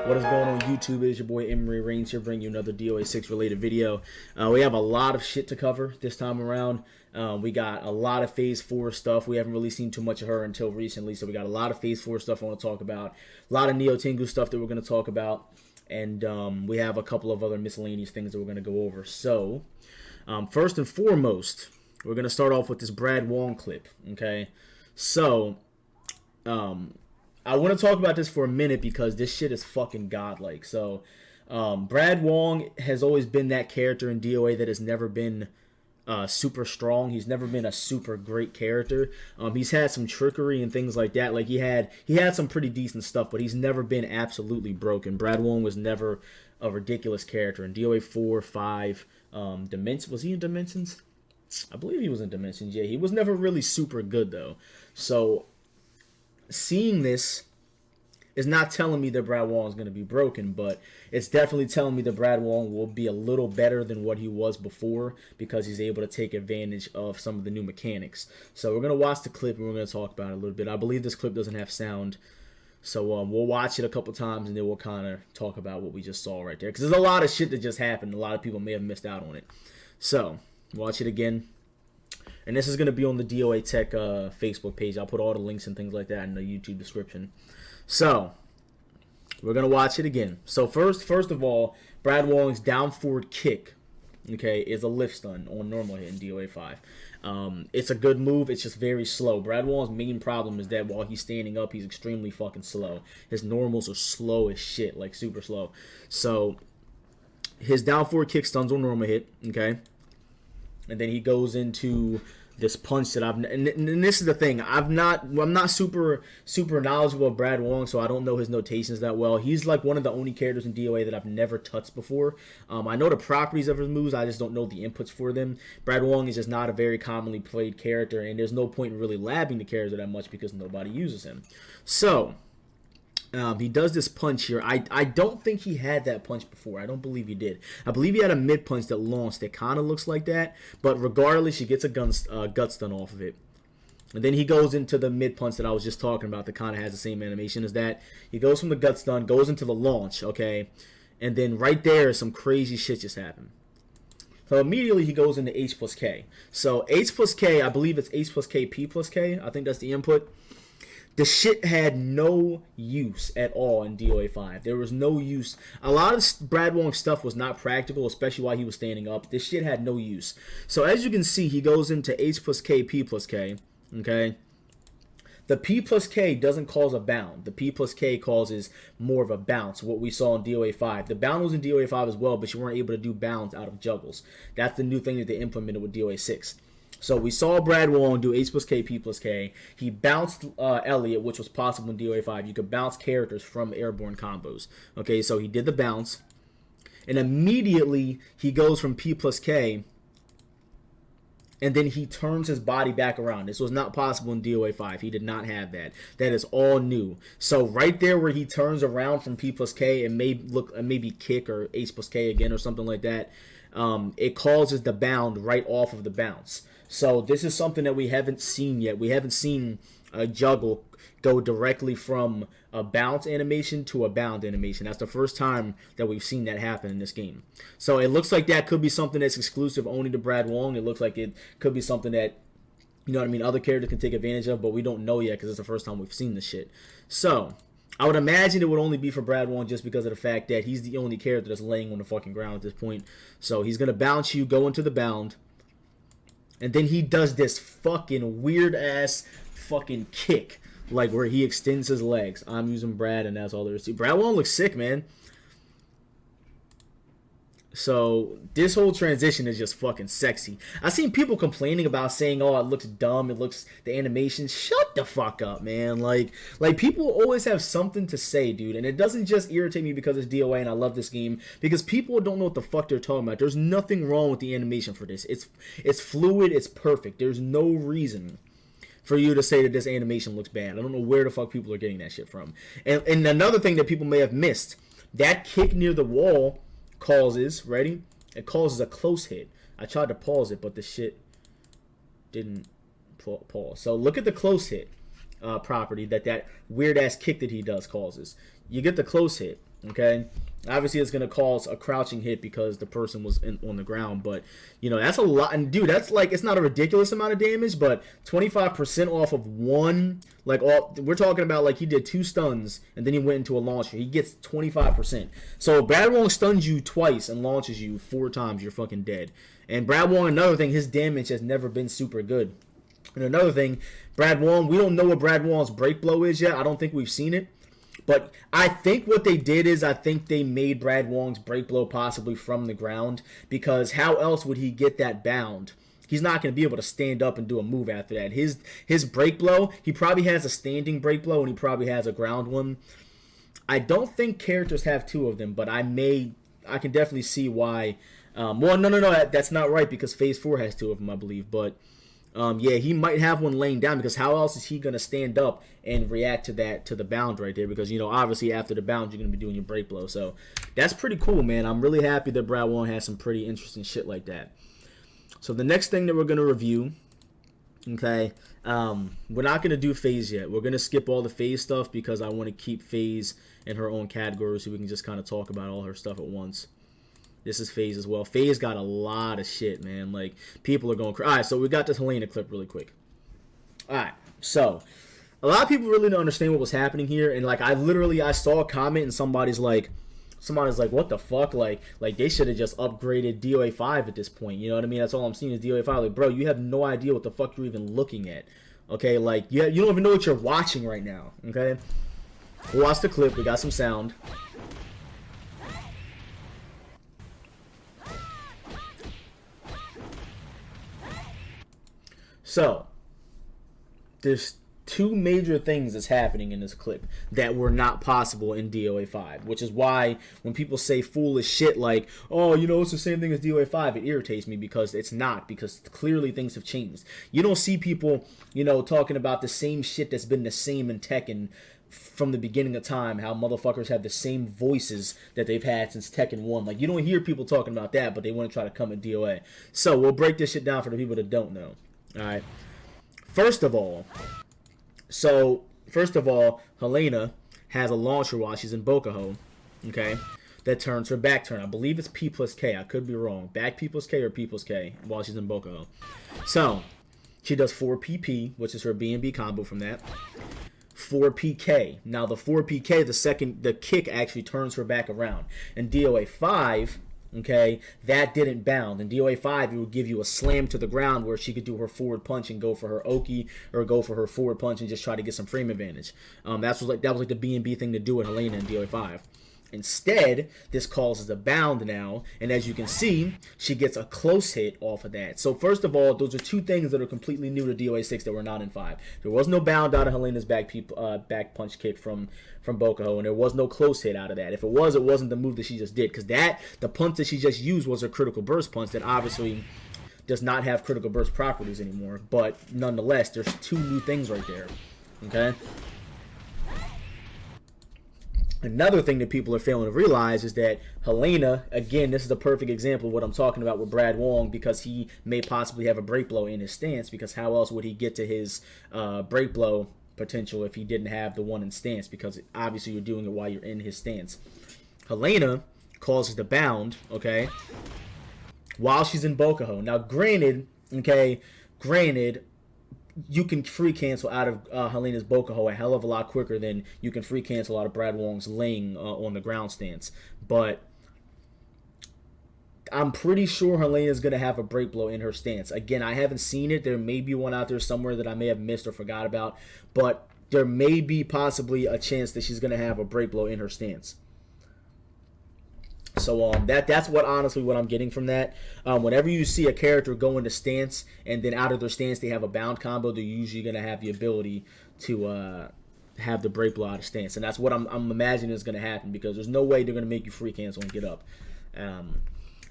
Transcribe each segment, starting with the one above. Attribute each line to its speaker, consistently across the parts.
Speaker 1: What is going on YouTube? It is your boy Emery Reigns here, bringing you another DOA6 related video. We have a lot of shit to cover this time around. We got a lot of Phase 4 stuff. We haven't really seen too much of her until recently, so we got a lot of Phase 4 stuff I want to talk about. A lot of Neo Tengu stuff that we're going to talk about. And we have a couple of other miscellaneous things that we're going to go over. So, first and foremost, we're going to start off with this Brad Wong clip, okay? So, I want to talk about this for a minute because this shit is fucking godlike. So, Brad Wong has always been that character in DOA that has never been super strong. He's never been a super great character. He's had some trickery and things like that. Like he had some pretty decent stuff, but he's never been absolutely broken. Brad Wong was never a ridiculous character in DOA 4, 5, Dimensions. Was he in Dimensions? I believe he was in Dimensions. Yeah, he was never really super good though. So, seeing this is not telling me that Brad Wong is going to be broken, but it's definitely telling me that Brad Wong will be a little better than what he was before because he's able to take advantage of some of the new mechanics. So we're going to watch the clip and we're going to talk about it a little bit. I believe this clip doesn't have sound, so we'll watch it a couple times and then we'll kind of talk about what we just saw right there, because there's a lot of shit that just happened. A lot of people may have missed out on it. So watch it again. And this is going to be on the DOA Tech Facebook page. I'll put all the links and things like that in the YouTube description. So, we're going to watch it again. So, first of all, Brad Wong's down forward kick, okay, is a lift stun on normal hit in DOA 5. It's a good move. It's just very slow. Brad Wong's main problem is that while he's standing up, he's extremely fucking slow. His normals are slow as shit, like super slow. So, his down forward kick stuns on normal hit, okay? And then he goes into this punch that and this is the thing, I'm not super knowledgeable of Brad Wong, so I don't know his notations that well. He's like one of the only characters in DOA that I've never touched before. I know the properties of his moves, I just don't know the inputs for them. Brad Wong is just not a very commonly played character, and there's no point in really labbing the character that much because nobody uses him. So he does this punch here. I don't think he had that punch before. I don't believe he did. I believe he had a mid punch that launched that kind of looks like that. But regardless, he gets a gut stun off of it. And then he goes into the mid punch that I was just talking about that kind of has the same animation as that. He goes from the gut stun, goes into the launch, okay? And then right there, some crazy shit just happened. So immediately he goes into H plus K. So H plus K, I believe it's H plus K, P plus K. I think that's the input. The shit had no use at all in DOA 5. There was no use. A lot of Brad Wong's stuff was not practical, especially while he was standing up. This shit had no use. So as you can see, he goes into H plus K, P plus K. Okay? The P plus K doesn't cause a bound. The P plus K causes more of a bounce, what we saw in DOA 5. The bound was in DOA 5 as well, but you weren't able to do bounds out of juggles. That's the new thing that they implemented with DOA 6. So we saw Brad Wong do H plus K, P plus K. He bounced Elliot, which was possible in DOA 5. You could bounce characters from airborne combos. Okay, so he did the bounce. And immediately he goes from P plus K. And then he turns his body back around. This was not possible in DOA 5. He did not have that. That is all new. So right there where he turns around from P plus K and maybe kick or H plus K again or something like that, it causes the bound right off of the bounce. So this is something that we haven't seen yet. We haven't seen a juggle go directly from a bounce animation to a bound animation. That's the first time that we've seen that happen in this game. So it looks like that could be something that's exclusive only to Brad Wong. It looks like it could be something that, you know what I mean, other characters can take advantage of, but we don't know yet because it's the first time we've seen this shit. So I would imagine it would only be for Brad Wong just because of the fact that he's the only character that's laying on the fucking ground at this point. So he's going to bounce you, go into the bound. And then he does this fucking weird-ass fucking kick, like where he extends his legs. I'm using Brad, and that's all there is to it. Brad Wong looks sick, man. So this whole transition is just fucking sexy. I've seen people complaining about saying, oh, it looks dumb, it looks, the animation. Shut the fuck up, man. Like people always have something to say, dude. And it doesn't just irritate me because it's DOA and I love this game, because people don't know what the fuck they're talking about. There's nothing wrong with the animation for this. It's fluid, it's perfect. There's no reason for you to say that this animation looks bad. I don't know where the fuck people are getting that shit from. And another thing that people may have missed, that kick near the wall causes, ready? It causes a close hit. I tried to pause it, but the shit didn't pause. So look at the close hit property that weird ass kick that he does causes. You get the close hit, Okay, obviously it's gonna cause a crouching hit because the person was on the ground, but you know that's a lot. And dude, that's like, it's not a ridiculous amount of damage, but 25% off of one, like, we're talking about like he did 2 stuns and then he went into a launcher. He gets 25%. So if Brad Wong stuns you twice and launches you 4 times, you're fucking dead. And Brad Wong, another thing, his damage has never been super good. And another thing, Brad Wong, we don't know what Brad Wong's break blow is yet. I don't think we've seen it. But I think what they did is I think they made Brad Wong's break blow possibly from the ground, because how else would he get that bound? He's not going to be able to stand up and do a move after that. His break blow, he probably has a standing break blow and he probably has a ground one. I don't think characters have 2 of them, but I can definitely see why. Well, no, that's not right, because Phase 4 has 2 of them, I believe. But yeah, he might have one laying down, because how else is he going to stand up and react to the bound right there? Because, you know, obviously after the bound, you're going to be doing your break blow. So that's pretty cool, man. I'm really happy that Brad Wong has some pretty interesting shit like that. So the next thing that we're going to review, okay, we're not going to do Phase yet. We're going to skip all the Phase stuff because I want to keep Phase in her own category so we can just kind of talk about all her stuff at once. This is Phase as well. Phase got a lot of shit, man. Like, people are going crazy. All right, so we got this Helena clip really quick. All right, so a lot of people really don't understand what was happening here. And, like, I saw a comment and somebody's like, what the fuck? Like they should have just upgraded DOA5 at this point. You know what I mean? That's all I'm seeing is DOA5. Like, bro, you have no idea what the fuck you're even looking at. Okay, like, you don't even know what you're watching right now. Okay? We'll watch the clip. We got some sound. So, there's 2 major things that's happening in this clip that were not possible in DOA5, which is why when people say foolish shit like, oh, you know, it's the same thing as DOA5, it irritates me, because it's not, because clearly things have changed. You don't see people, you know, talking about the same shit that's been the same in Tekken from the beginning of time, how motherfuckers have the same voices that they've had since Tekken 1. Like, you don't hear people talking about that, but they want to try to come at DOA. So, we'll break this shit down for the people that don't know. Alright. First of all, Helena has a launcher while she's in Bokuho, okay, that turns her back turn. I believe it's P plus K. I could be wrong. Back P plus K or P plus K while she's in Bokuho. So, she does 4 PP, which is her B&B combo from that. 4 PK. Now, the 4 PK, the kick actually turns her back around. In DOA 5... okay, that didn't bound. In DOA 5, it would give you a slam to the ground where she could do her forward punch and go for her Oki, or go for her forward punch and just try to get some frame advantage. That was like the B&B thing to do with Helena in DOA 5. Instead, this causes a bound now, and as you can see, she gets a close hit off of that. So first of all, those are 2 things that are completely new to DOA6 that were not in 5. There was no bound out of Helena's back punch kick from Bokuho, and there was no close hit out of that. If it was, it wasn't the move that she just did, because the punch that she just used was her critical burst punch that obviously does not have critical burst properties anymore. But nonetheless, there's 2 new things right there. Okay? Another thing that people are failing to realize is that Helena, again, this is a perfect example of what I'm talking about with Brad Wong, because he may possibly have a break blow in his stance, because how else would he get to his break blow potential if he didn't have the one in stance, because obviously you're doing it while you're in his stance. Helena causes the bound, okay, while she's in Bokuho. Now, granted, you can free cancel out of Helena's Bokuho a hell of a lot quicker than you can free cancel out of Brad Wong's laying on the ground stance. But I'm pretty sure Helena's going to have a break blow in her stance. Again, I haven't seen it. There may be one out there somewhere that I may have missed or forgot about. But there may be possibly a chance that she's going to have a break blow in her stance. So that's what I'm getting from that. Whenever you see a character go into stance and then out of their stance they have a bound combo, they're usually going to have the ability to have the break blow out of stance, and that's what I'm imagining is going to happen, because there's no way they're going to make you free cancel and get up.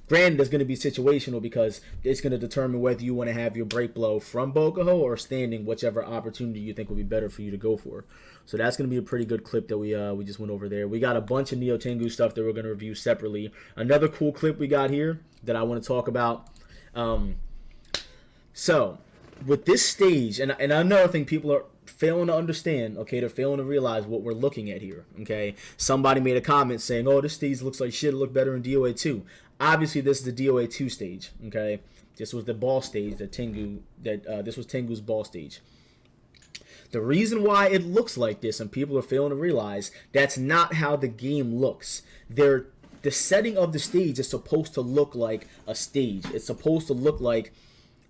Speaker 1: Granted, it's going to be situational, because it's going to determine whether you want to have your break blow from Bokuho or standing, whichever opportunity you think will be better for you to go for. So that's going to be a pretty good clip that we just went over there. We got a bunch of Neo Tengu stuff that we're going to review separately. Another cool clip we got here that I want to talk about. So with this stage, and another thing people failing to understand, okay? They're failing to realize what we're looking at here, okay? Somebody made a comment saying, oh, this stage looks like shit, it looked better in DOA2. Obviously, this is the DOA2 stage, okay? This was the ball stage that this was Tengu's ball stage. The reason why it looks like this, and people are failing to realize, that's not how the game looks. The setting of the stage is supposed to look like a stage. It's supposed to look like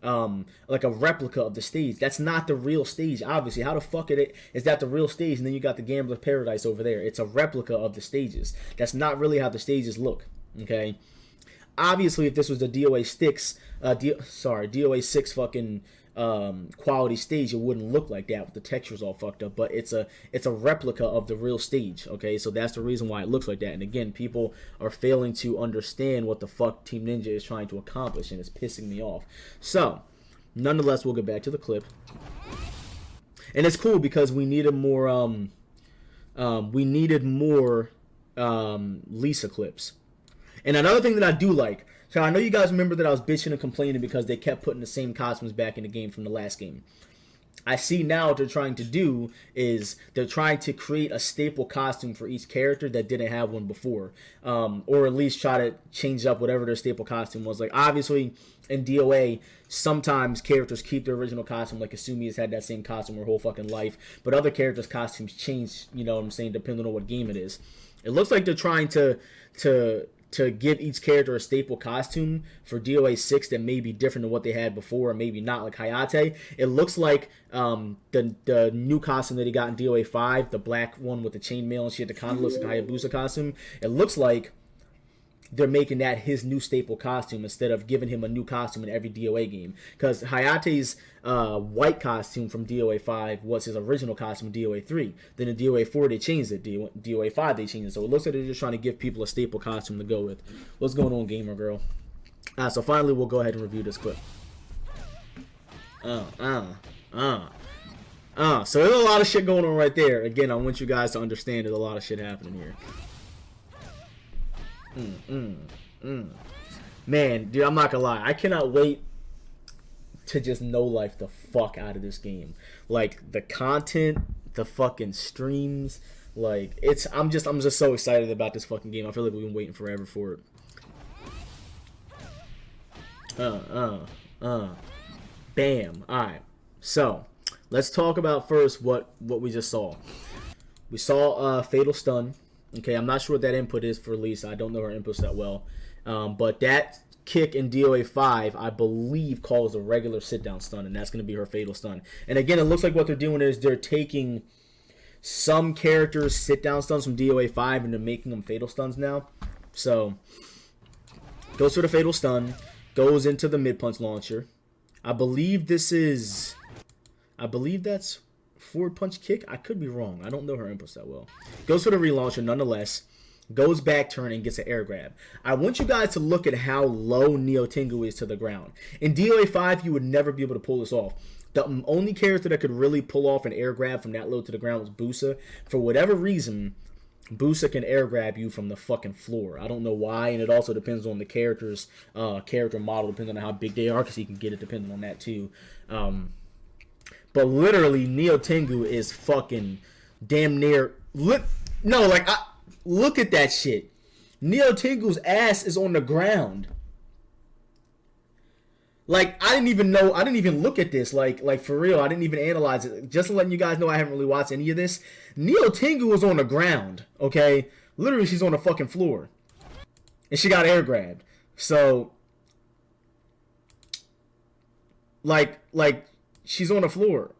Speaker 1: a replica of the stage. That's not the real stage, obviously. How the fuck is that the real stage, and then you got the Gambler's Paradise over there? It's a replica of the stages. That's not really how the stages look, okay? Obviously, if this was the DOA6 fucking quality stage, it wouldn't look like that with the textures all fucked up. But it's a replica of the real stage, okay? So that's the reason why it looks like that. And again, people are failing to understand what the fuck Team Ninja is trying to accomplish, and it's pissing me off. So, nonetheless, we'll get back to the clip. And it's cool because we needed more Lisa clips. And another thing that I do like, so I know you guys remember that I was bitching and complaining because they kept putting the same costumes back in the game from the last game. I see now what they're trying to do is they're trying to create a staple costume for each character that didn't have one before. Or at least try to change up whatever their staple costume was. Like, obviously, in DOA, sometimes characters keep their original costume. Like, Asumi has had that same costume her whole fucking life. But other characters' costumes change, you know what I'm saying, depending on what game it is. It looks like they're trying to give each character a staple costume for DOA6 that may be different than what they had before, or maybe not, like Hayate. It looks like the new costume that he got in DOA5, the black one with the chainmail and shit, that kind of looks like a Hayabusa costume. It looks like they're making that his new staple costume instead of giving him a new costume in every DOA game. Because Hayate's white costume from DOA5 was his original costume in DOA3. Then in DOA4 they changed it. DOA5 they changed it. So it looks like they're just trying to give people a staple costume to go with. What's going on, gamer girl? So finally we'll go ahead and review this clip. So there's a lot of shit going on right there. Again, I want you guys to understand there's a lot of shit happening here. Man, dude, I'm not gonna lie. I cannot wait to just no-life the fuck out of this game. Like, the content, the fucking streams, like, I'm just so excited about this fucking game. I feel like we've been waiting forever for it. Bam. Alright. So, let's talk about first what we just saw. We saw Fatal Stun. Okay, I'm not sure what that input is for Lisa. I don't know her inputs that well. But that kick in DOA5, I believe, calls a regular sit-down stun, and that's going to be her Fatal Stun. And again, it looks like what they're doing is they're taking some characters' sit-down stuns from DOA5 and they're making them Fatal Stuns now. So, goes for the Fatal Stun, goes into the mid-punch launcher. I believe that's forward punch kick. I could be wrong. I don't know her inputs that well. Goes for the relauncher nonetheless. Goes back turn and gets an air grab. I want you guys to look at how low Neo Tengu is to the ground. In DOA5, you would never be able to pull this off. The only character that could really pull off an air grab from that low to the ground was Busa. For whatever reason, Busa can air grab you from the fucking floor. I don't know why, and it also depends on the character's character model, depending on how big they are, because he can get it depending on that too. But literally, Neo Tengu is fucking damn near... Look at that shit. Neo Tengu's ass is on the ground. Like, I didn't even look at this. Like for real, I didn't even analyze it. Just letting you guys know I haven't really watched any of this. Neo Tengu is on the ground, okay? Literally, she's on the fucking floor. And she got air grabbed. So, like, she's on the floor.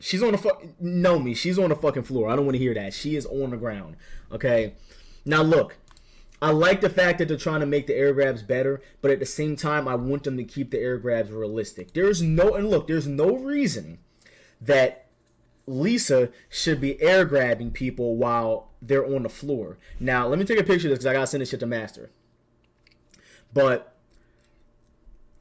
Speaker 1: She's on the she's on the fucking floor. I don't want to hear that. She is on the ground. Okay? Now look, I like the fact that they're trying to make the air grabs better, but at the same time, I want them to keep the air grabs realistic. There's no reason that Lisa should be air grabbing people while they're on the floor. Now, let me take a picture of this because I gotta send this shit to Master. But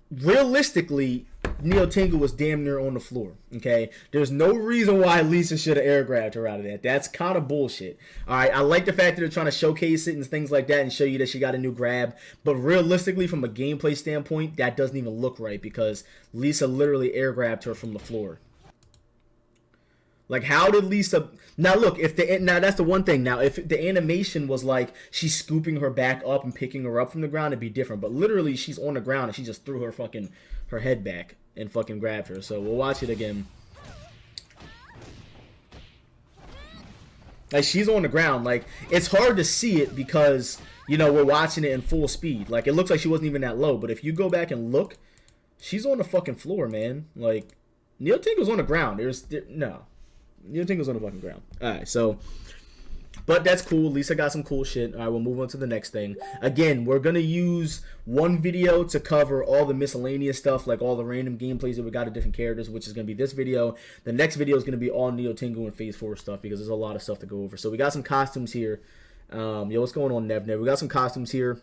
Speaker 1: realistically, Neo Tengu was damn near on the floor. Okay, there's no reason why Lisa should have air grabbed her out of that. That's kind of bullshit. All right, I like the fact that they're trying to showcase it and things like that and show you that she got a new grab. But realistically, from a gameplay standpoint, that doesn't even look right because Lisa literally air grabbed her from the floor. Like, how did Lisa... Now, look, now that's the one thing. Now, if the animation was like she's scooping her back up and picking her up from the ground, it'd be different. But literally, she's on the ground and she just threw her head back and fucking grabbed her. So we'll watch it again. Like, she's on the ground. Like, it's hard to see it because, you know, we're watching it in full speed. Like, it looks like she wasn't even that low. But if you go back and look, she's on the fucking floor, man. Like, Neo Tengu's on the ground. No. Neo Tengu's on the fucking ground. Alright, so... But that's cool. Lisa got some cool shit. Alright, we'll move on to the next thing. Again, we're going to use one video to cover all the miscellaneous stuff, like all the random gameplays that we got of different characters, which is going to be this video. The next video is going to be all Neo Tengu and Phase 4 stuff, because there's a lot of stuff to go over. So we got some costumes here. Yo, what's going on, Nev? We got some costumes here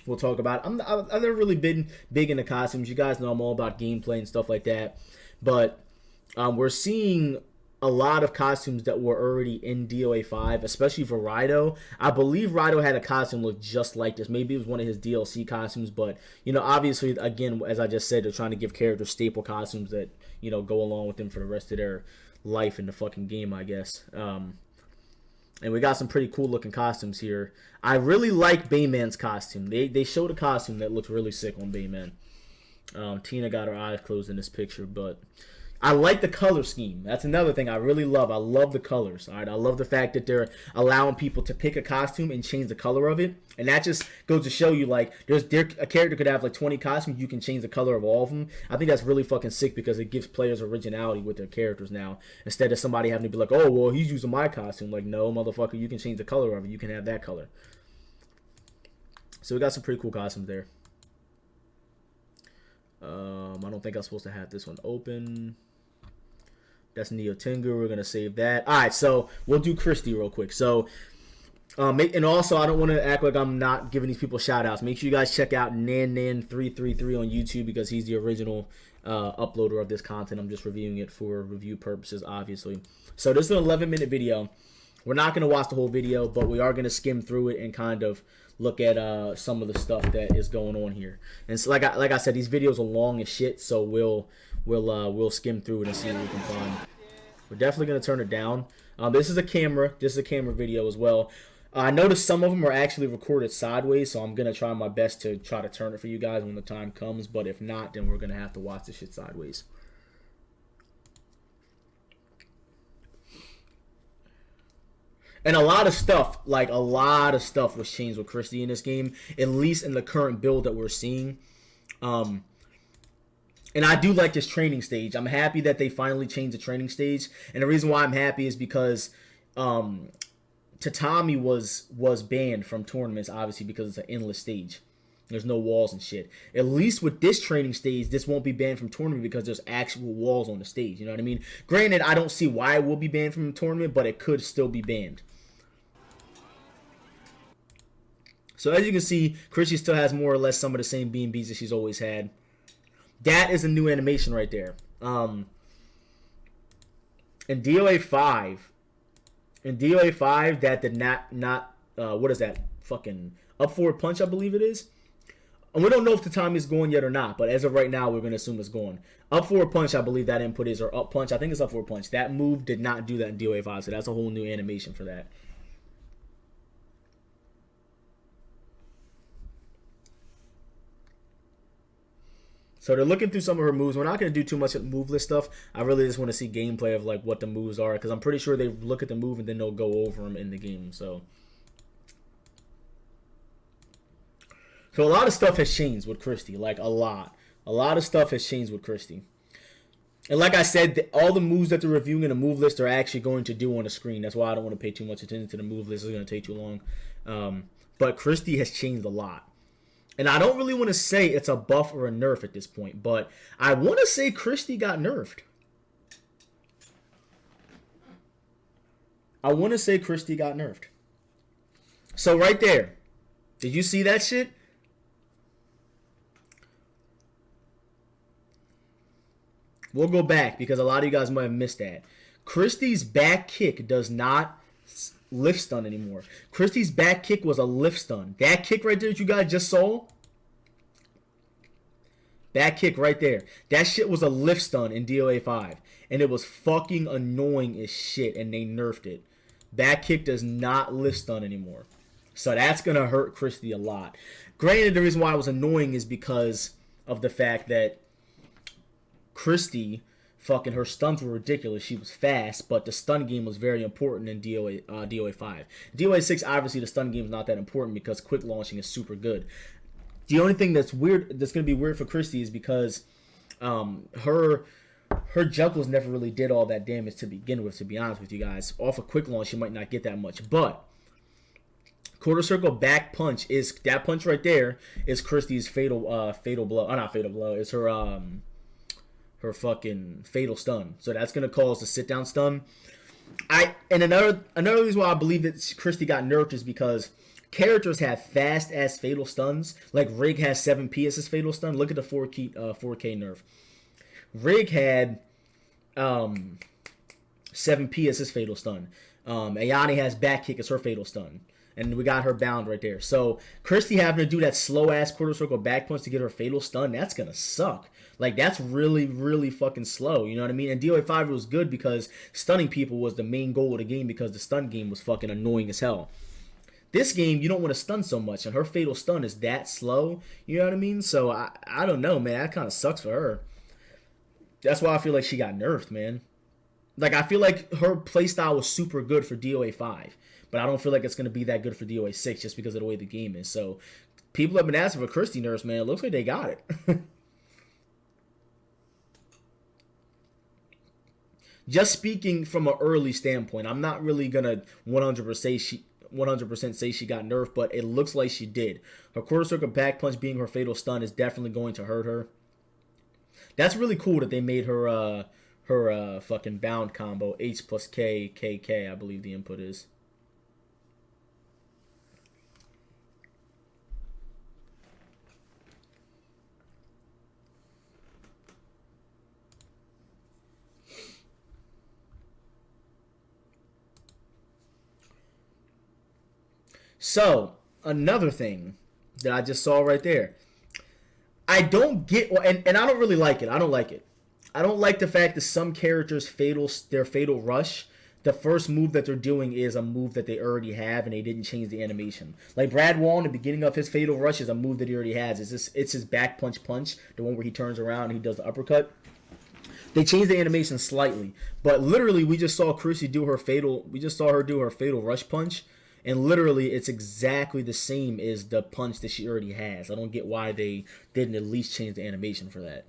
Speaker 1: we'll talk about. I've never really been big into costumes. You guys know I'm all about gameplay and stuff like that. But we're seeing a lot of costumes that were already in DOA5, especially for Rido. I believe Rido had a costume look just like this. Maybe it was one of his DLC costumes, but, you know, obviously, again, as I just said, they're trying to give characters staple costumes that, you know, go along with them for the rest of their life in the fucking game, I guess. And we got some pretty cool looking costumes here. I really like Bayman's costume. They showed a costume that looked really sick on Bayman. Tina got her eyes closed in this picture, but I like the color scheme. That's another thing I really love. I love the colors. All right, I love the fact that they're allowing people to pick a costume and change the color of it. And that just goes to show you, like, a character could have like 20 costumes. You can change the color of all of them. I think that's really fucking sick because it gives players originality with their characters now. Instead of somebody having to be like, oh, well, he's using my costume. Like, no, motherfucker, you can change the color of it. You can have that color. So we got some pretty cool costumes there. I don't think I'm supposed to have this one open. That's Neo Tengu. We're going to save that. All right, so we'll do Christie real quick. So, and also, I don't want to act like I'm not giving these people shout-outs. Make sure you guys check out NanNan333 on YouTube because he's the original uploader of this content. I'm just reviewing it for review purposes, obviously. So this is an 11-minute video. We're not going to watch the whole video, but we are going to skim through it and kind of look at some of the stuff that is going on here. And so, like I said, these videos are long as shit, so we'll skim through it and see what we can find. We're definitely going to turn it down. This is a camera. This is a camera video as well. I noticed some of them are actually recorded sideways, so I'm going to try my best to try to turn it for you guys when the time comes. But if not, then we're going to have to watch this shit sideways. And a lot of stuff was changed with Christie in this game, at least in the current build that we're seeing. And I do like this training stage. I'm happy that they finally changed the training stage. And the reason why I'm happy is because Tatami was banned from tournaments, obviously, because it's an endless stage. There's no walls and shit. At least with this training stage, this won't be banned from tournament because there's actual walls on the stage. You know what I mean? Granted, I don't see why it will be banned from the tournament, but it could still be banned. So as you can see, Christie still has more or less some of the same B&Bs that she's always had. That is a new animation right there. In DOA5, that did not what is that? Fucking up forward punch, I believe it is. And we don't know if the time is going yet or not, but as of right now, we're going to assume it's going. Up forward punch, I believe that input is, or up punch. I think it's up forward punch. That move did not do that in DOA5, so that's a whole new animation for that. So they're looking through some of her moves. We're not going to do too much move list stuff. I really just want to see gameplay of like what the moves are, because I'm pretty sure they look at the move and then they'll go over them in the game. So a lot of stuff has changed with Christie, like a lot of stuff has changed with Christie. And like I said, all the moves that they're reviewing in the move list are actually going to do on the screen. That's why I don't want to pay too much attention to the move list. It's going to take too long. But Christie has changed a lot. And I don't really want to say it's a buff or a nerf at this point, but I want to say Christie got nerfed. I want to say Christie got nerfed. So right there, did you see that shit? We'll go back because a lot of you guys might have missed that. Christie's back kick does not lift stun anymore. Christie's back kick was a lift stun. That kick right there that you guys just saw, back kick right there, that shit was a lift stun in DOA5. And it was fucking annoying as shit, and they nerfed it. Back kick does not lift stun anymore. So that's going to hurt Christie a lot. Granted, the reason why it was annoying is because of the fact that Christie, fucking her stuns were ridiculous. She was fast, but the stun game was very important in DOA5. DOA6, obviously, the stun game is not that important because quick launching is super good. The only thing that's weird, that's going to be weird for Christie is because her juggles never really did all that damage to begin with, to be honest with you guys. Off a quick launch, she might not get that much. But quarter circle back punch is, that punch right there is Christie's fatal blow. Oh, not fatal blow. It's her fucking fatal stun. So that's gonna cause the sit down stun. And another reason why I believe that Christie got nerfed is because characters have fast ass fatal stuns. Like Rig has 7P as his fatal stun. Look at the 4K nerf. Rig had 7P as his fatal stun. Ayane has back kick as her fatal stun. And we got her bound right there. So Christie having to do that slow ass quarter circle back punch to get her fatal stun, that's gonna suck. Like, that's really, really fucking slow. You know what I mean? And DOA5 was good because stunning people was the main goal of the game because the stun game was fucking annoying as hell. This game, you don't want to stun so much, and her fatal stun is that slow. You know what I mean? So I don't know, man. That kind of sucks for her. That's why I feel like she got nerfed, man. Like, I feel like her playstyle was super good for DOA5, but I don't feel like it's going to be that good for DOA6 just because of the way the game is. So people have been asking for Christie nerfs, man. It looks like they got it. Just speaking from an early standpoint, I'm not really going to 100% say she got nerfed, but it looks like she did. Her quarter circle back punch being her fatal stun is definitely going to hurt her. That's really cool that they made her fucking bound combo H plus K, KK, I believe the input is. So, another thing that I just saw right there. I don't get, and I don't really like it. I don't like it. I don't like the fact that some characters' their fatal rush, the first move that they're doing is a move that they already have and they didn't change the animation. Like Brad Wong, the beginning of his fatal rush is a move that he already has. It's his back punch, the one where he turns around and he does the uppercut. They changed the animation slightly, but literally we just saw Christie do her fatal. We just saw her do her fatal rush punch. And literally, it's exactly the same as the punch that she already has. I don't get why they didn't at least change the animation for that.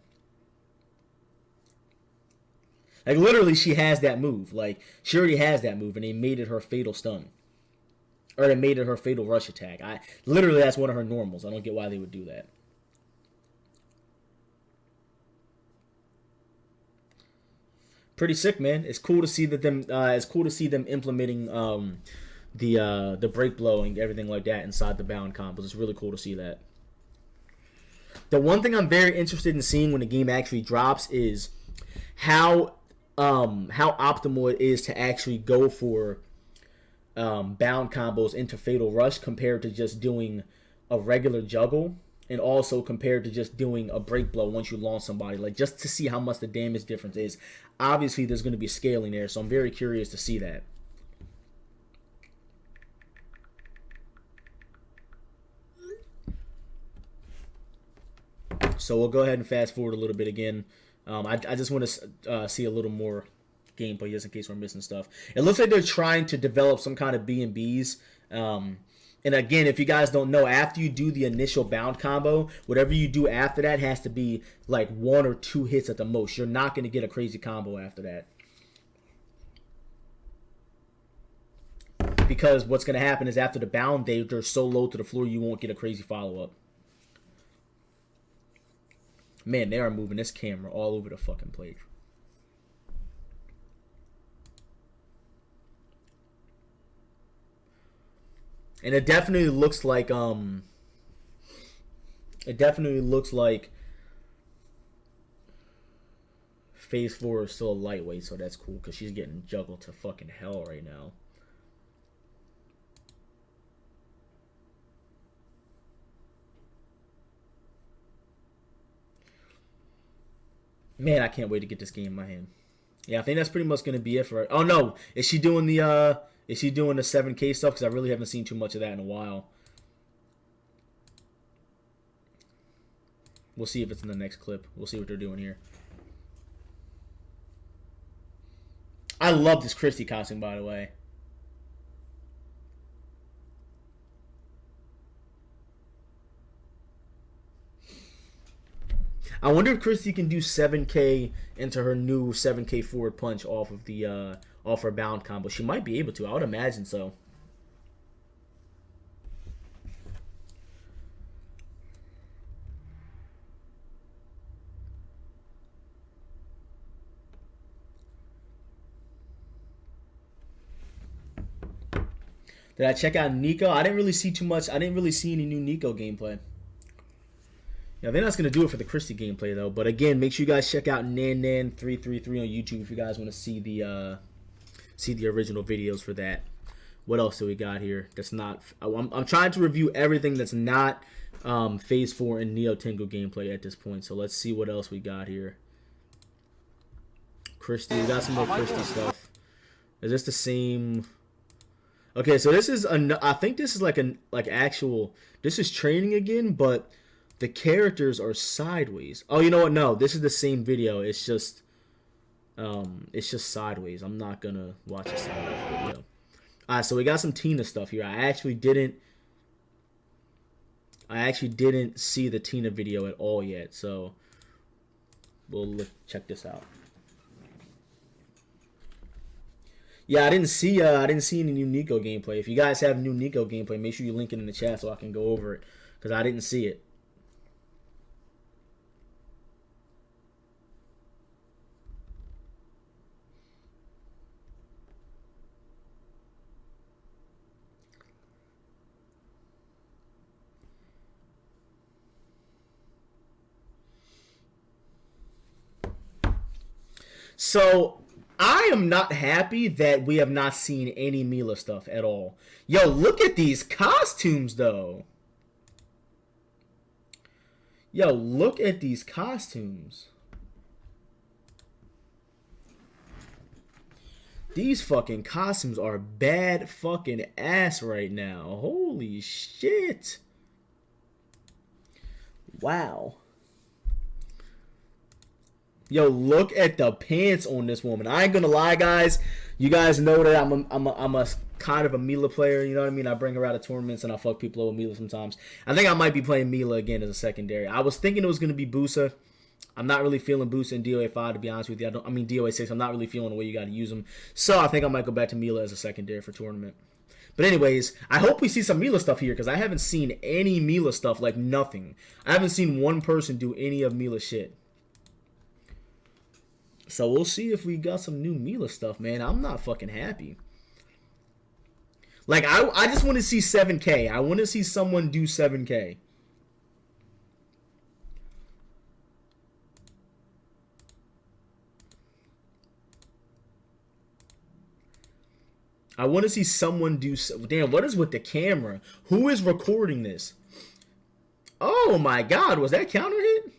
Speaker 1: Like, literally, she has that move. Like, she already has that move, and they made it her fatal stun. Or they made it her fatal rush attack. Literally, that's one of her normals. I don't get why they would do that. Pretty sick, man. It's cool to see that them. It's cool to see them implementing the break blow and everything like that inside the bound combos. It's really cool to see that. The one thing I'm very interested in seeing when the game actually drops is how optimal it is to actually go for bound combos into Fatal Rush compared to just doing a regular juggle, and also compared to just doing a break blow once you launch somebody, like just to see how much the damage difference is. Obviously, there's going to be scaling there, so I'm very curious to see that. So we'll go ahead and fast forward a little bit again. I just want to see a little more gameplay just in case we're missing stuff. It looks like they're trying to develop some kind of B&Bs. And again, if you guys don't know, after you do the initial bound combo, whatever you do after that has to be like 1 or 2 hits at the most. You're not going to get a crazy combo after that. Because what's going to happen is after the bound, they're so low to the floor you won't get a crazy follow-up. Man, they are moving this camera all over the fucking place. And it definitely looks like Phase 4 is still a lightweight, so that's cool because she's getting juggled to fucking hell right now. Man, I can't wait to get this game in my hand. Yeah, I think that's pretty much gonna be it for her. Oh no, is she doing the 7K stuff? Because I really haven't seen too much of that in a while. We'll see if it's in the next clip. We'll see what they're doing here. I love this Christie costume, by the way. I wonder if Christie can do 7K into her new 7K forward punch off of the off her bound combo. She might be able to. I would imagine so. Did I check out Nico? I didn't really see too much. I didn't really see any new Nico gameplay. Yeah, I think that's going to do it for the Christie gameplay, though. But again, make sure you guys check out Nan333 on YouTube if you guys want to see the original videos for that. What else do we got here? That's not. I'm trying to review everything that's not Phase 4 and Neo Tengu gameplay at this point. So let's see what else we got here. Christie, we got some more Christie stuff. Is this the same? Okay, so this is I think this is like actual. This is training again, but the characters are sideways. Oh, you know what? No, this is the same video. It's just sideways. I'm not gonna watch a sideways video. All right, so we got some Tina stuff here. I actually didn't see the Tina video at all yet, so we'll check this out. Yeah, I didn't see any new Nico gameplay. If you guys have new Nico gameplay, make sure you link it in the chat so I can go over it, because I didn't see it. So I am not happy that we have not seen any Mila stuff at all. Yo, look at these costumes, though. Yo, look at these costumes. These fucking costumes are bad fucking ass right now. Holy shit. Wow. Yo, look at the pants on this woman. I ain't gonna lie, guys. You guys know that I'm a kind of a Mila player. You know what I mean? I bring her out of tournaments and I fuck people over Mila sometimes. I think I might be playing Mila again as a secondary. I was thinking it was gonna be Busa. I'm not really feeling Busa in DOA5, to be honest with you. I mean DOA6. I'm not really feeling the way you got to use them. So I think I might go back to Mila as a secondary for tournament. But anyways, I hope we see some Mila stuff here, because I haven't seen any Mila stuff, like nothing. I haven't seen one person do any of Mila shit. So we'll see if we got some new Mila stuff, man. I'm not fucking happy. Like, I just want to see 7K. I want to see someone do 7K. I want to see someone do... Damn, what is with the camera? Who is recording this? Oh my god, was that counter hit?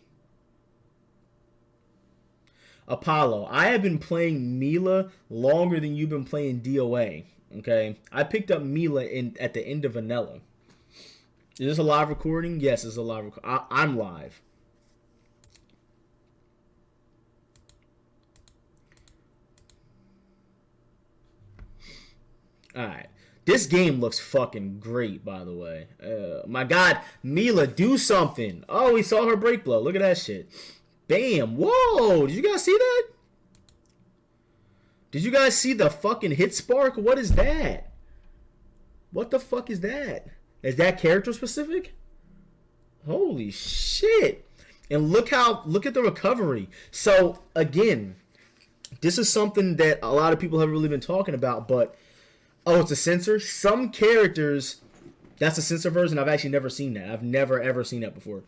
Speaker 1: Apollo, I have been playing Mila longer than you've been playing DOA. Okay, I picked up Mila at the end of Vanilla. Is this a live recording? Yes, it's a live recording. I'm live. Alright. This game looks fucking great, by the way. My god, Mila, do something. Oh, we saw her break blow. Look at that shit. Bam! Whoa! Did you guys see that? Did you guys see the fucking hit spark? What is that? What the fuck is that? Is that character specific? Holy shit! And look at the recovery. So again, this is something that a lot of people haven't really been talking about, but oh, it's a sensor? Some characters, that's a sensor version. I've actually never seen that. I've never ever seen that before.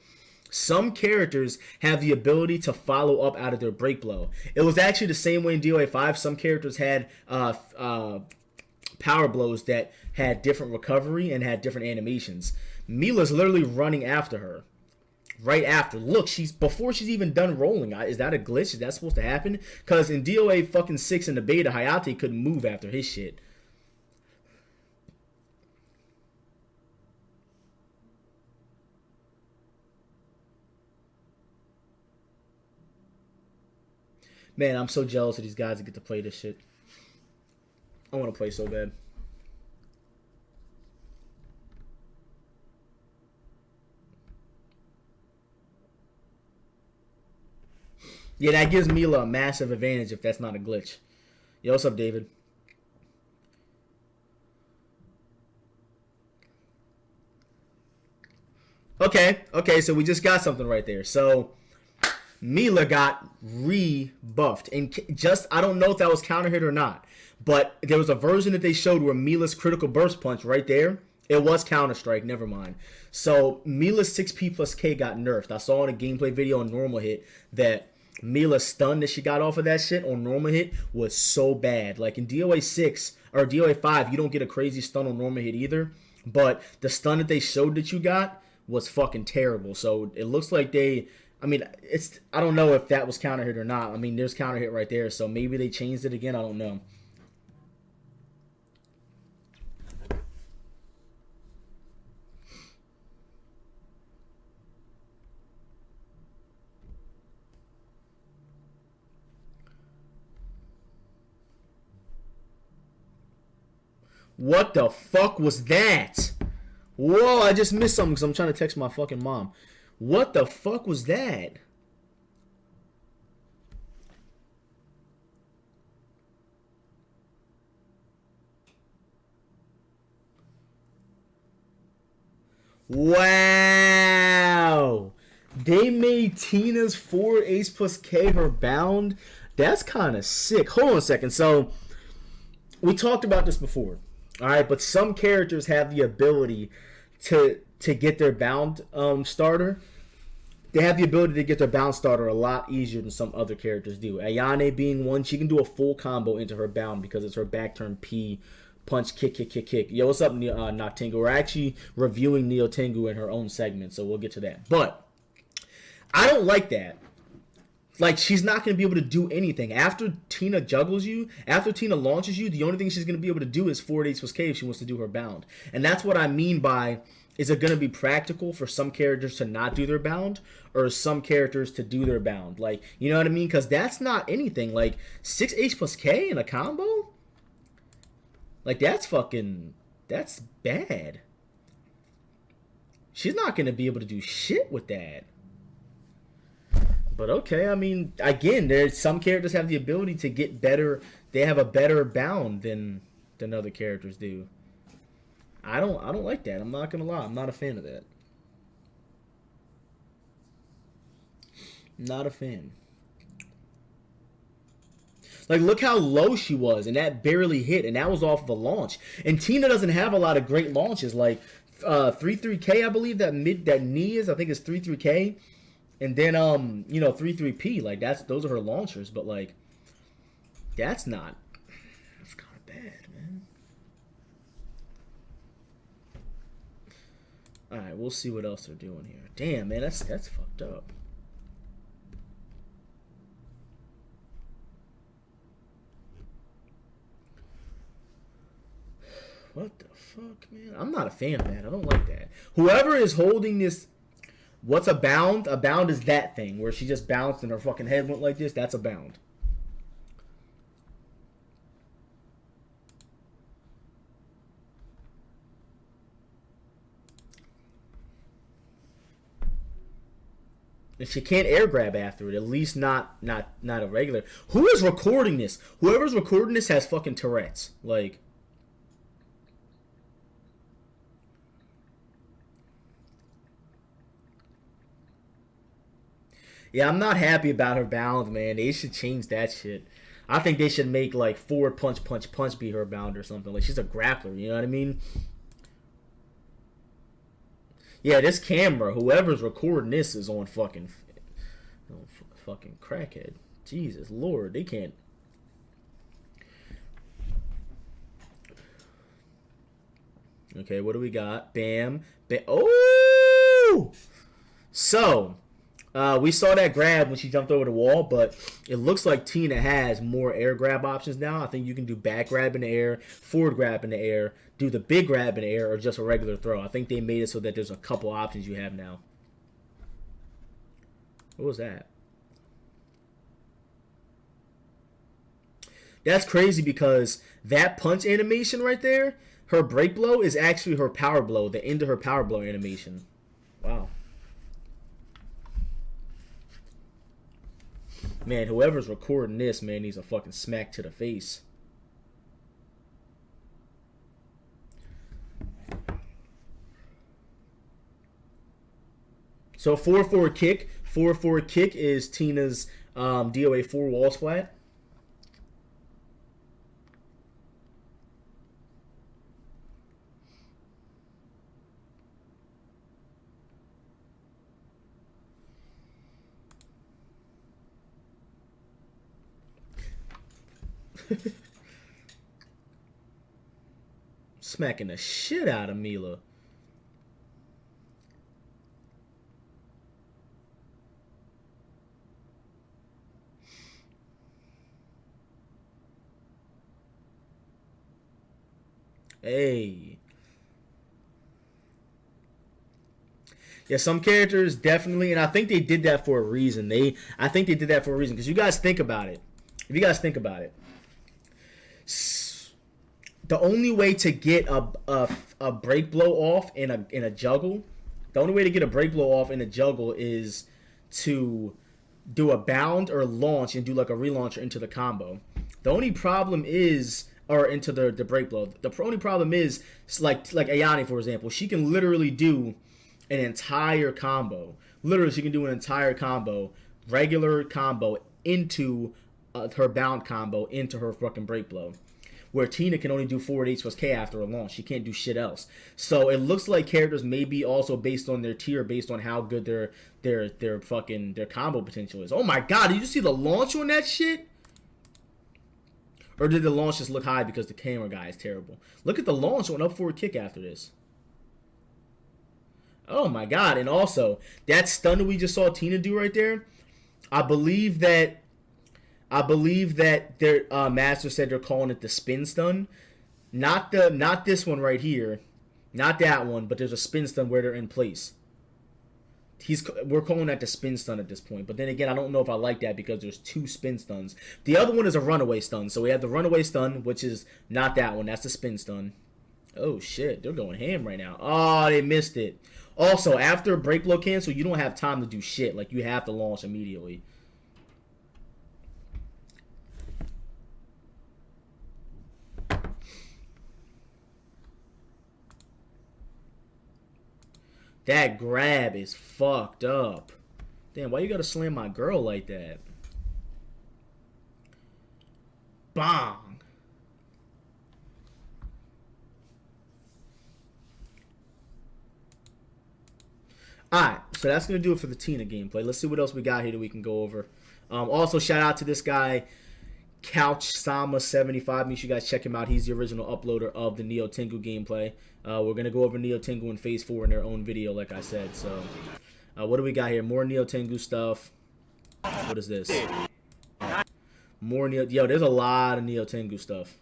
Speaker 1: Some characters have the ability to follow up out of their break blow. It was actually the same way in DOA5. Some characters had power blows that had different recovery and had different animations. Mila's literally running after her. Right after. Look, before she's even done rolling. Is that a glitch? Is that supposed to happen? Because in DOA fucking 6 in the beta, Hayate couldn't move after his shit. Man, I'm so jealous of these guys that get to play this shit. I want to play so bad. Yeah, that gives Mila a massive advantage if that's not a glitch. Yo, what's up, David? Okay, so we just got something right there. So Mila got rebuffed, and I don't know if that was counter hit or not, but there was a version that they showed where Mila's critical burst punch right there, it was counter strike. Never mind. So Mila's 6P plus K got nerfed. I saw in a gameplay video on normal hit that Mila's stun that she got off of that shit on normal hit was so bad. Like in DOA 6 or DOA 5, you don't get a crazy stun on normal hit either, but the stun that they showed that you got was fucking terrible. So it looks like I don't know if that was counter hit or not. I mean, there's counter hit right there, so maybe they changed it again. I don't know. What the fuck was that? Whoa, I just missed something because I'm trying to text my fucking mom. What the fuck was that? Wow. They made Tina's 4 ace plus K her bound. That's kind of sick. Hold on a second. So, we talked about this before. Alright, but some characters have the ability to get their bound starter. They have the ability to get their bound starter a lot easier than some other characters do. Ayane being one, she can do a full combo into her bound because it's her back turn P, punch, kick, kick, kick, kick. Yo, what's up, Noctengu? We're actually reviewing Neo Tengu in her own segment, so we'll get to that. But I don't like that. Like, she's not going to be able to do anything. After Tina juggles you, after Tina launches you, the only thing she's going to be able to do is 4 8 plus K if she wants to do her bound. And that's what I mean by, is it going to be practical for some characters to not do their bound, or some characters to do their bound? Like, you know what I mean? Because that's not anything. Like, 6 H plus K in a combo? Like, that's bad. She's not going to be able to do shit with that. But okay, I mean, again, there's some characters have the ability to get better. They have a better bound than other characters do. I don't like that. I'm not gonna lie. I'm not a fan of that. Not a fan. Like, look how low she was, and that barely hit, and that was off of a launch. And Tina doesn't have a lot of great launches. Like 3-3K, I believe that knee is. I think it's 3-3K. And then 3-3P, like those are her launchers, but like that's kind of bad, man. All right, we'll see what else they're doing here. Damn, man, that's fucked up. What the fuck, man? I'm not a fan of that. I don't like that. Whoever is holding this. What's a bound? A bound is that thing where she just bounced and her fucking head went like this. That's a bound. And she can't air grab after it. At least not a regular. Who is recording this? Whoever's recording this has fucking Tourette's. Like. Yeah, I'm not happy about her bound, man. They should change that shit. I think they should make, like, forward punch, punch, punch be her bound or something. Like, she's a grappler, you know what I mean? Yeah, this camera, whoever's recording this is on fucking crackhead. Jesus Lord, they can't. Okay, what do we got? Bam. Bam. Oh! So, we saw that grab when she jumped over the wall, but it looks like Tina has more air grab options now. I think you can do back grab in the air, forward grab in the air, do the big grab in the air, or just a regular throw. I think they made it so that there's a couple options you have now. What was that? That's crazy because that punch animation right there, her break blow is actually her power blow, the end of her power blow animation. Wow. Man, whoever's recording this, man, needs a fucking smack to the face. So 4-4 kick. 4-4 kick is Tina's DOA4 wall splat. Smacking the shit out of Mila. Hey. Yeah, some characters definitely, and I think they did that for a reason. I think they did that for a reason because you guys think about it. If you guys think about it, the only way to get a break blow off in a juggle, the only way to get a break blow off in a juggle is to do a bound or launch and do like a relauncher into the combo. The only problem is, or into the break blow. The only problem is like Ayane, for example, she can literally do an entire combo. Literally, she can do an entire combo, regular combo into her bound combo into her fucking break blow. Where Tina can only do forward H plus K after a launch. She can't do shit else. So it looks like characters may be also based on their tier, based on how good their combo potential is. Oh my god, did you see the launch on that shit? Or did the launch just look high because the camera guy is terrible? Look at the launch on up forward kick after this. Oh my god, and also, that stun that we just saw Tina do right there, I believe that their master said they're calling it the spin stun. Not this one right here. Not that one, but there's a spin stun where they're in place. We're calling that the spin stun at this point. But then again, I don't know if I like that because there's two spin stuns. The other one is a runaway stun. So we have the runaway stun, which is not that one. That's the spin stun. Oh shit, they're going ham right now. Oh, they missed it. Also, after break blow cancel, you don't have time to do shit. Like, you have to launch immediately. That grab is fucked up. Damn, why you gotta slam my girl like that? Bang. Alright, so that's going to do it for the Tina gameplay. Let's see what else we got here that we can go over. Also, shout out to this guy, CouchSama75. Make sure you guys check him out. He's the original uploader of the Neo Tengu gameplay. We're going to go over Neo Tengu and Phase 4 in their own video, like I said. So, what do we got here? More Neo Tengu stuff. What is this? More Neo... Yo, there's a lot of Neo Tengu stuff.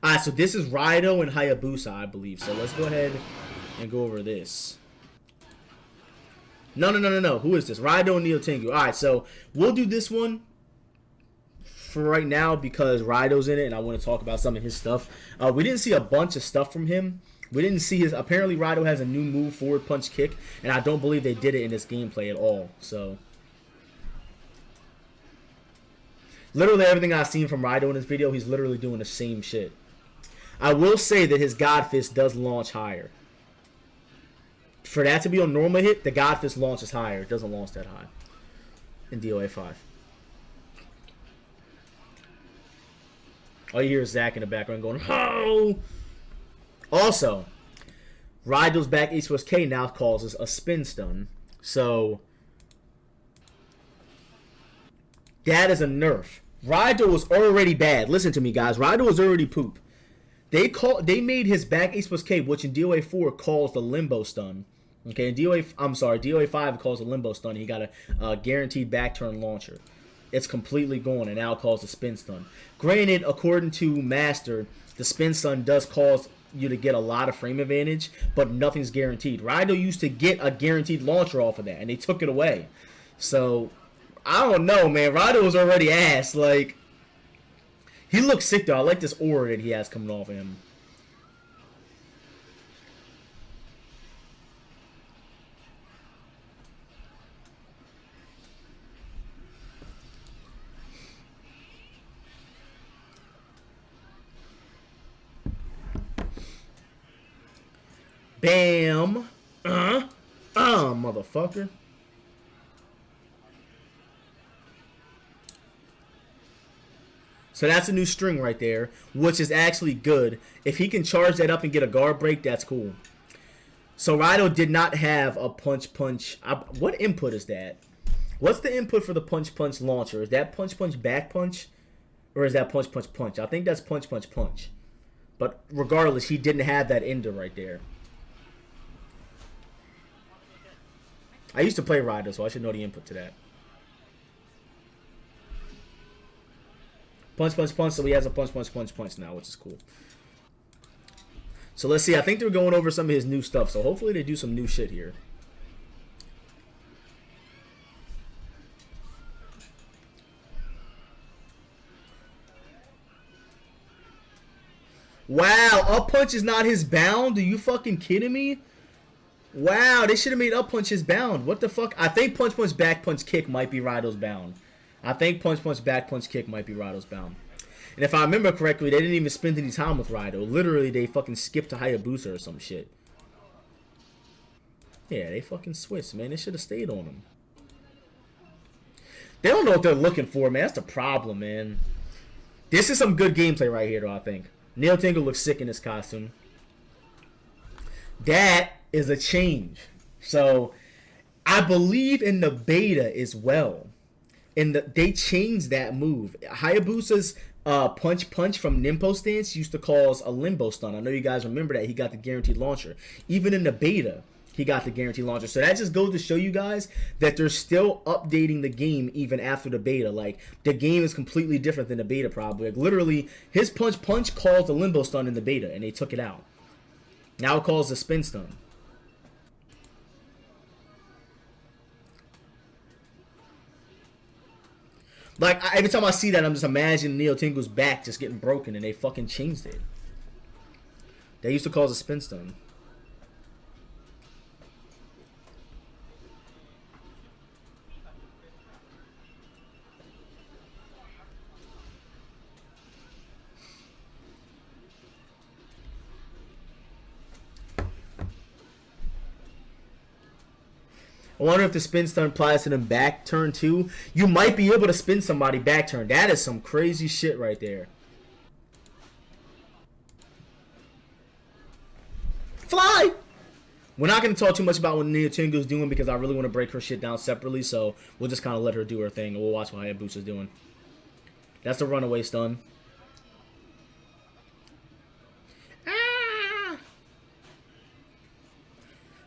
Speaker 1: Alright, so this is Raido and Hayabusa, I believe. So, let's go ahead and go over this. No. Who is this? Raido and Neo Tengu. Alright, so we'll do this one for right now because Raido's in it and I want to talk about some of his stuff. We didn't see a bunch of stuff from him. We didn't see his... Apparently, Raido has a new move, forward punch kick, and I don't believe they did it in this gameplay at all. So, literally everything I've seen from Raido in this video, he's literally doing the same shit. I will say that his God Fist does launch higher. For that to be on normal hit, the God Fist launches higher. It doesn't launch that high in DOA5. All you hear is Zach in the background going, "Oh!" Also, Raido's back Ace plus K now causes a spin stun. So that is a nerf. Raido was already bad. Listen to me, guys. Raido was already poop. They made his back Ace plus K, which in DOA4 calls the limbo stun. Okay, in DOA5 calls a limbo stun. He got a guaranteed back turn launcher. It's completely gone, and now it calls a spin stun. Granted, according to Master, the spin stun does cause you to get a lot of frame advantage, but nothing's guaranteed. Raido used to get a guaranteed launcher off of that, and they took it away. So I don't know, man. Raido was already ass. Like, he looks sick though. I like this aura that he has coming off of him. Bam. Motherfucker. So that's a new string right there, which is actually good. If he can charge that up and get a guard break, that's cool. So Raido did not have a punch. What input is that? What's the input for the punch launcher? Is that punch back punch? Or is that punch? I think that's punch. But regardless, he didn't have that ender right there. I used to play Raido, so I should know the input to that. Punch, so he has a punch now, which is cool. So let's see. I think they're going over some of his new stuff, so hopefully they do some new shit here. Wow, up punch is not his bound? Are you fucking kidding me? Wow, they should have made up punch his bound. What the fuck? I think punch, back punch, kick might be Raido's bound. I think punch, back punch, kick might be Raido's bound. And if I remember correctly, they didn't even spend any time with Raido. Literally, they fucking skipped to Hayabusa or some shit. Yeah, they fucking switched, man. They should have stayed on him. They don't know what they're looking for, man. That's the problem, man. This is some good gameplay right here, though, I think. Neo Tengu looks sick in this costume. That is a change. So I believe in the beta as well. They changed that move. Hayabusa's punch from Nimpo stance used to cause a limbo stun. I know you guys remember that. He got the guaranteed launcher. Even in the beta, he got the guaranteed launcher. So that just goes to show you guys that they're still updating the game even after the beta. Like, the game is completely different than the beta probably. Like, literally, his punch caused a limbo stun in the beta, and they took it out. Now it calls a spin stun. Like, every time I see that, I'm just imagining Neo Tengu's back just getting broken, and they fucking changed it. They used to cause a spin stun. I wonder if the spin stun applies to them back turn too. You might be able to spin somebody back turn. That is some crazy shit right there. Fly! We're not going to talk too much about what Neo Tengu's doing because I really want to break her shit down separately. So we'll just kind of let her do her thing and we'll watch what Hayabusa's doing. That's the runaway stun.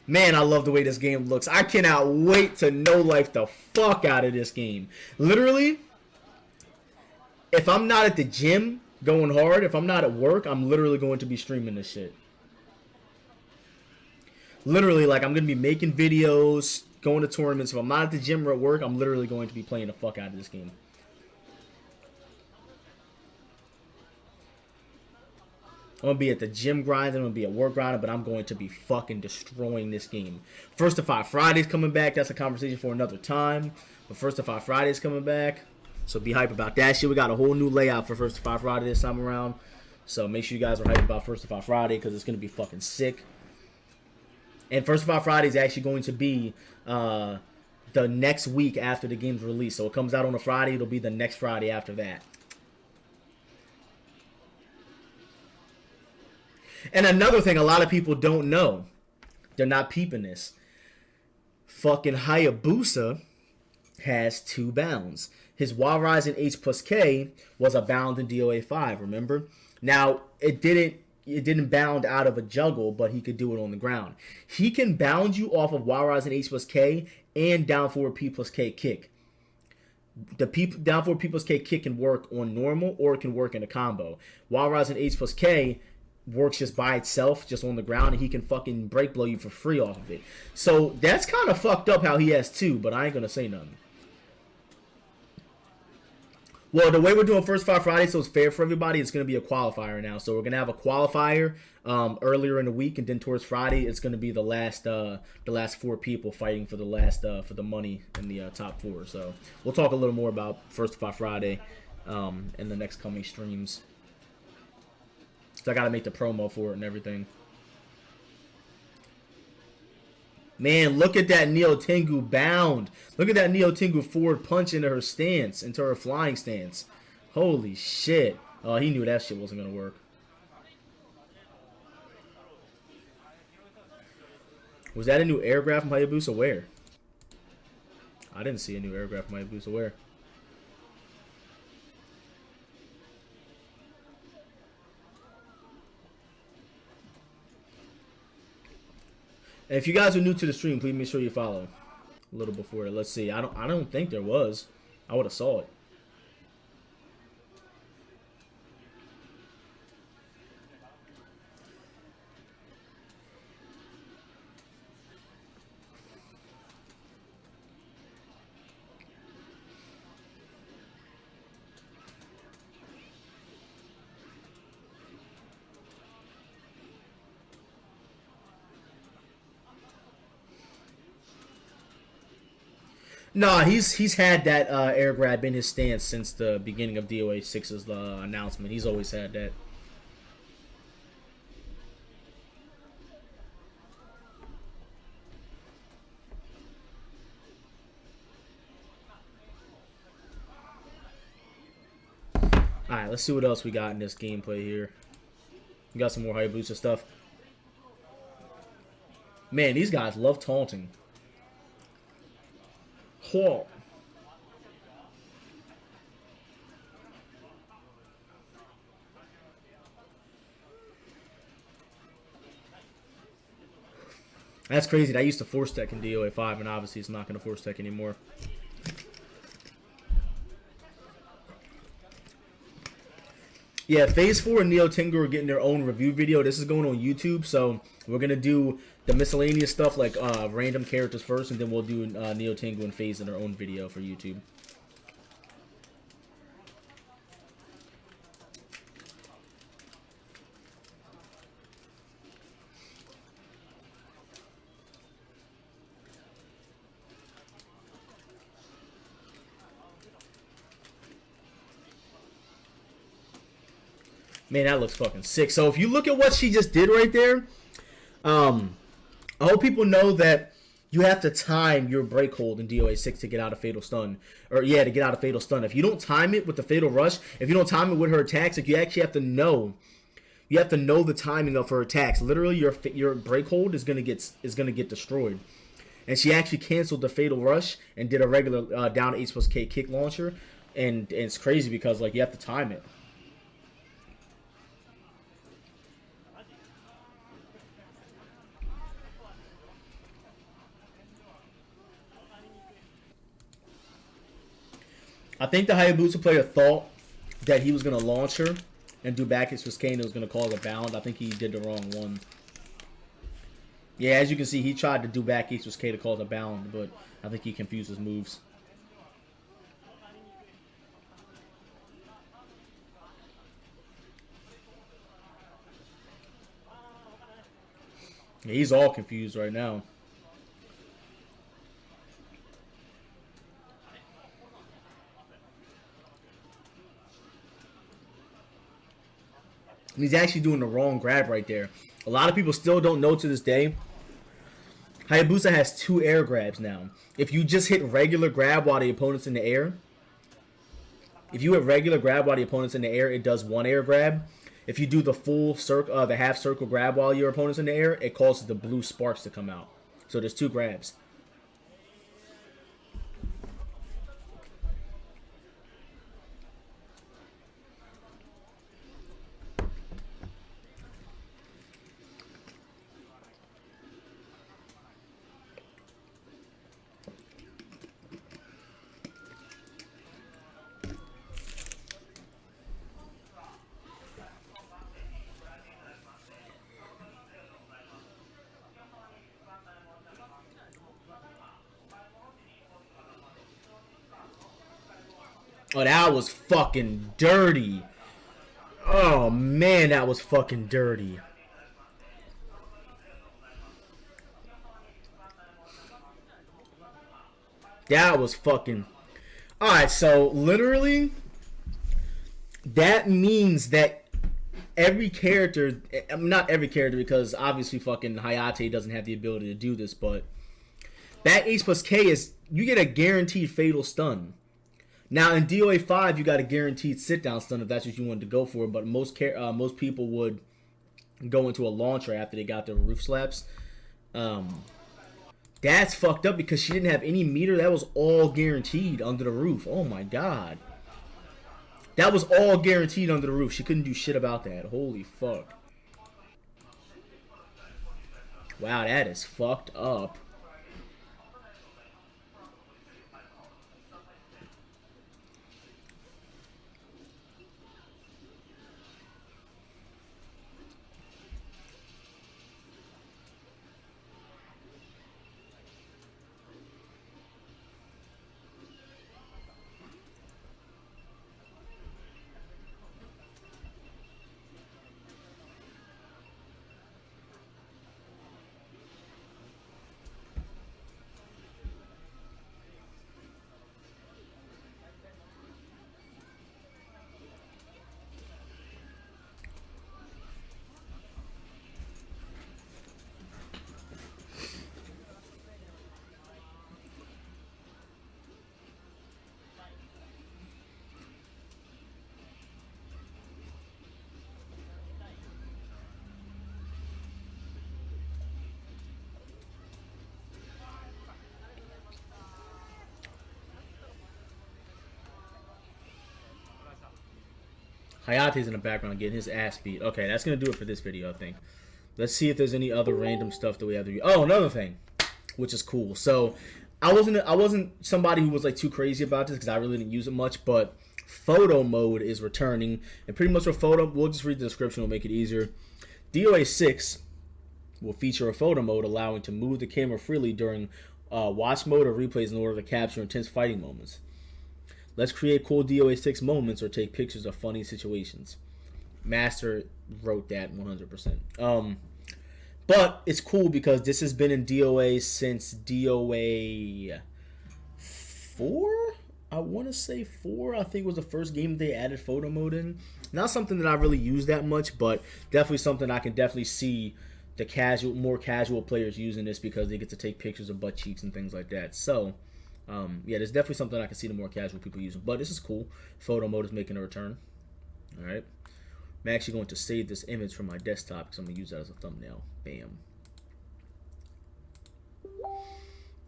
Speaker 1: Man, I love the way this game looks. I cannot wait to no-life the fuck out of this game. Literally, if I'm not at the gym going hard, if I'm not at work, I'm literally going to be streaming this shit. Literally, like, I'm going to be making videos, going to tournaments. If I'm not at the gym or at work, I'm literally going to be playing the fuck out of this game. I'm going to be at the gym grinding, I'm going to be at work grinding, but I'm going to be fucking destroying this game. First to 5 Fridays coming back. That's a conversation for another time. But First to 5 Fridays coming back. So be hype about that shit. We got a whole new layout for First to 5 Friday this time around. So make sure you guys are hyped about First to 5 Friday because it's going to be fucking sick. And First to 5 Friday is actually going to be the next week after the game's released. So it comes out on a Friday. It'll be the next Friday after that. And another thing a lot of people don't know. They're not peeping this. Fucking Hayabusa has 2 bounds. His while rising H plus K was a bound in DOA5, remember? Now, it didn't bound out of a juggle, but he could do it on the ground. He can bound you off of while rising H plus K and down forward P plus K kick. The down forward P plus K kick can work on normal or it can work in a combo. While rising H plus K works just by itself, just on the ground, and he can fucking break blow you for free off of it. So that's kind of fucked up how he has 2, but I ain't gonna say nothing. Well, the way we're doing First Fight Friday, so it's fair for everybody, it's going to be a qualifier now. So we're going to have a qualifier earlier in the week, and then towards Friday, it's going to be the last 4 people fighting for the last for the money in the top 4. So we'll talk a little more about First Fight Friday in the next coming streams. So I got to make the promo for it and everything. Man, look at that Neo Tengu bound. Look at that Neo Tengu forward punch into her stance, into her flying stance. Holy shit. Oh, he knew that shit wasn't going to work. Was that a new air grab from Hayabusa? Where? I didn't see a new air grab from Hayabusa. Where? And if you guys are new to the stream, please make sure you follow a little before it. Let's see. I don't think there was. I would have saw it. Nah, he's had that air grab in his stance since the beginning of DOA6's announcement. He's always had that. Alright, let's see what else we got in this gameplay here. We got some more Hayabusa stuff. Man, these guys love taunting. Whoa. That's crazy. That used to force tech in DOA5, and obviously it's not going to force tech anymore. Yeah, Phase 4 and Neo Tengu are getting their own review video. This is going on YouTube, so we're going to do the miscellaneous stuff like random characters first, and then we'll do Neo Tengu and Phase in their own video for YouTube. Man, that looks fucking sick. So if you look at what she just did right there, I hope people know that you have to time your break hold in DOA6 to get out of Fatal Stun. Or, yeah, to get out of Fatal Stun. If you don't time it with the Fatal Rush, if you don't time it with her attacks, like you actually have to know. You have to know the timing of her attacks. Literally, your break hold is gonna get destroyed. And she actually canceled the Fatal Rush and did a regular down H plus K kick launcher. And it's crazy because, like, you have to time it. I think the Hayabusa player thought that he was going to launch her and do back hits with Kane. It was going to cause a bound. I think he did the wrong one. Yeah, as you can see, he tried to do back hits with K to cause a bound, but I think he confused his moves. Yeah, he's all confused right now. He's actually doing the wrong grab right there. A lot of people still don't know to this day. Hayabusa has 2 air grabs now. If you just hit regular grab while the opponent's in the air, if you hit regular grab while the opponent's in the air, it does 1 air grab. If you do the full circle, the half circle grab while your opponent's in the air, it causes the blue sparks to come out. So there's 2 grabs. Oh, that was fucking dirty. Oh, man, that was fucking dirty. That was fucking... Alright, so, literally, that means that every character... Not every character, because obviously fucking Hayate doesn't have the ability to do this, but... Back H plus K is... You get a guaranteed fatal stun. Now in DOA5 you got a guaranteed sit down stun if that's what you wanted to go for, but most people would go into a launcher after they got their roof slaps. That's fucked up because she didn't have any meter. That was all guaranteed under the roof. Oh my god. That was all guaranteed under the roof. She couldn't do shit about that. Holy fuck. Wow, that is fucked up. Hayate's in the background getting his ass beat. Okay, that's gonna do it for this video, I think. Let's see if there's any other random stuff that we have to do. Oh, another thing, which is cool. So I wasn't somebody who was like too crazy about this because I really didn't use it much, but photo mode is returning, and pretty much for photo, we'll just read the description, it'll make it easier. DOA6 will feature a photo mode allowing to move the camera freely during watch mode or replays in order to capture intense fighting moments. Let's create cool DOA6 moments or take pictures of funny situations. Master wrote that 100%. But it's cool because this has been in DOA since DOA 4? I want to say 4. I think was the first game they added photo mode in. Not something that I really use that much, but definitely something I can definitely see the more casual players using this because they get to take pictures of butt cheeks and things like that. So, yeah, there's definitely something I can see the more casual people using. But this is cool. Photo mode is making a return. All right. I'm actually going to save this image from my desktop because I'm going to use that as a thumbnail. Bam.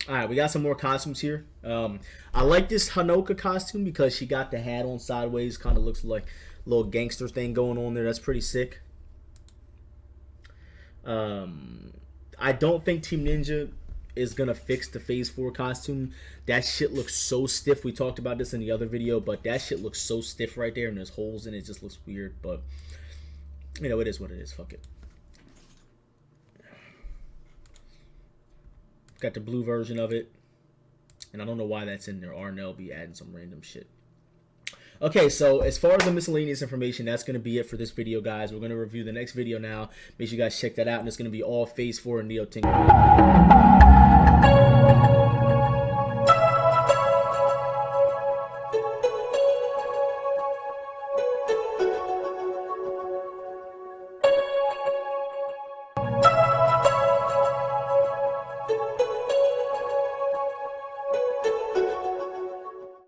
Speaker 1: Alright, we got some more costumes here. I like this Hanoka costume because she got the hat on sideways. Kind of looks like a little gangster thing going on there. That's pretty sick. I don't think Team Ninja is going to fix the Phase 4 costume. That shit looks so stiff. We talked about this in the other video, but that shit looks so stiff right there, and there's holes in it. It just looks weird, but, you know, it is what it is. Fuck it. Got the blue version of it, and I don't know why that's in there. Arnell be adding some random shit. Okay, so as far as the miscellaneous information, that's going to be it for this video, guys. We're going to review the next video now. Make sure you guys check that out, and it's going to be all Phase 4 and Neo Tinker.